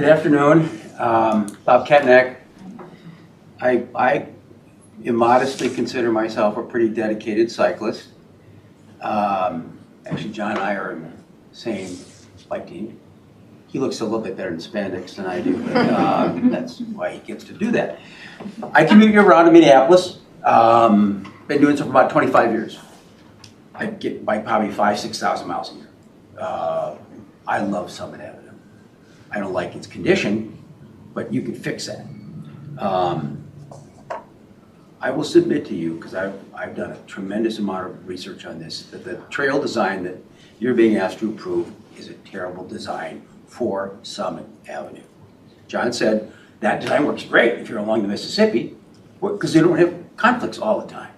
Good afternoon, Bob Cattanach. I immodestly consider myself a pretty dedicated cyclist. Actually, John and I are in the same bike team. He looks a little bit better in spandex than I do, but that's why he gets to do that. I commute year round to Minneapolis. Been doing so for about 25 years. I get by probably 5,000–6,000 miles a year. I love Summit Avenue. I don't like its condition, but you can fix that. I will submit to you, because I've done a tremendous amount of research on this, that the trail design that you're being asked to approve is a terrible design for Summit Avenue. John said that design works great if you're along the Mississippi, because they don't have conflicts all the time.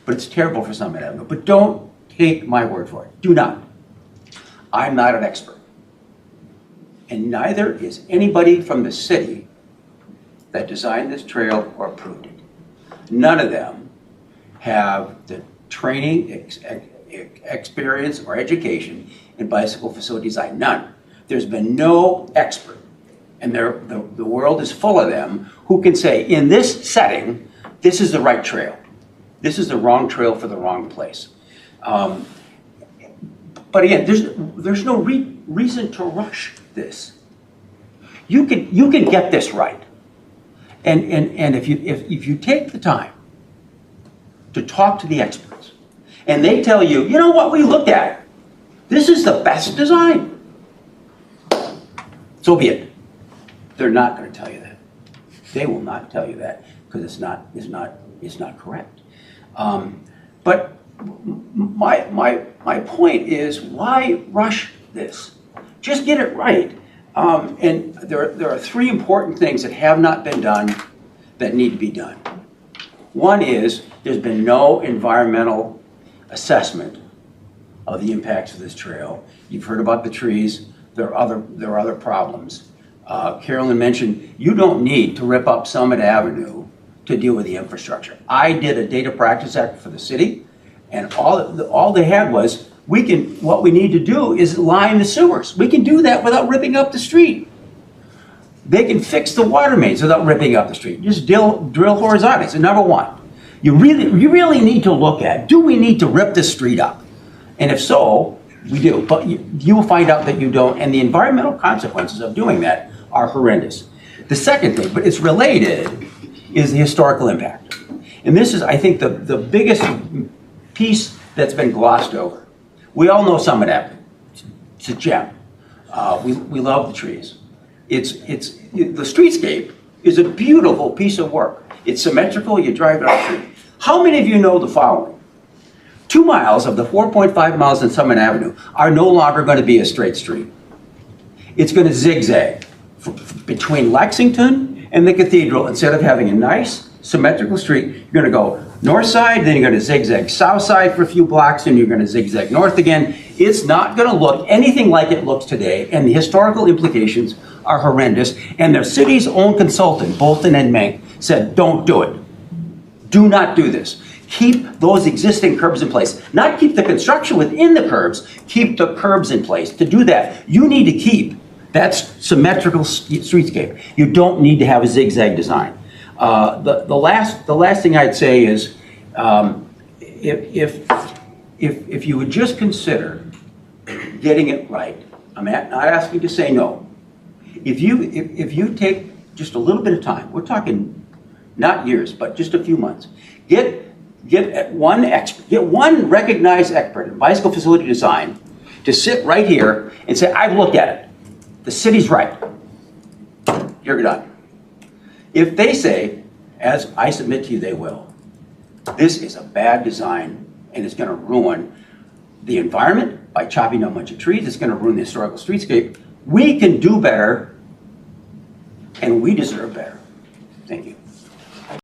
But it's terrible for Summit Avenue. But don't take my word for it. Do not. I'm not an expert. And neither is anybody from the city that designed this trail or approved it. None of them have the training, experience, or education in bicycle facility design. None. There's been no expert, and the world is full of them who can say, in this setting, this is the right trail. This is the wrong trail for the wrong place. But again, there's no reason to rush this. You can get this right, and if you take the time to talk to the experts, and they tell you, you know what, we looked at it. This is the best design. So be it. They're not going to tell you that. They will not tell you that because it's not correct. But my point is, why rush this? Just get it right. And there are three important things that have not been done that need to be done. One is there's been no environmental assessment of the impacts of this trail. You've heard about the trees. There are other problems. Carolyn mentioned you don't need to rip up Summit Avenue to deal with the infrastructure. I did a data practice act for the city, and all they had was, what we need to do is line the sewers. We can do that without ripping up the street. They can fix the water mains without ripping up the street. Just drill horizontally. So number one, you really need to look at, do we need to rip this street up? And if so, we do. But you will find out that you don't, and the environmental consequences of doing that are horrendous. The second thing, but it's related, is the historical impact. And this is, I think, the biggest piece that's been glossed over. We all know Summit Avenue. It's a gem. We love the trees. The streetscape is a beautiful piece of work. It's symmetrical, you drive it up the street. How many of you know the following? 2 miles of the 4.5 miles in Summit Avenue are no longer going to be a straight street. It's going to zigzag between Lexington and the cathedral. Instead of having a nice symmetrical street, you're going to go north side, then you're going to zigzag south side for a few blocks, and you're going to zigzag north again. It's not going to look anything like it looks today, and the historical implications are horrendous. And the city's own consultant, Bolton and Mank, said, don't do it. Do not do this. Keep those existing curbs in place. Not keep the construction within the curbs, keep the curbs in place. To do that, you need to keep that symmetrical streetscape. You don't need to have a zigzag design. The last thing I'd say is, if you would just consider getting it right, I'm not asking you to say no. If you take just a little bit of time, we're talking not years, but just a few months, get one recognized expert in bicycle facility design to sit right here and say, I've looked at it. The city's right. You're done. If they say, as I submit to you they will, this is a bad design and it's going to ruin the environment by chopping down a bunch of trees, it's going to ruin the historical streetscape, we can do better and we deserve better. Thank you.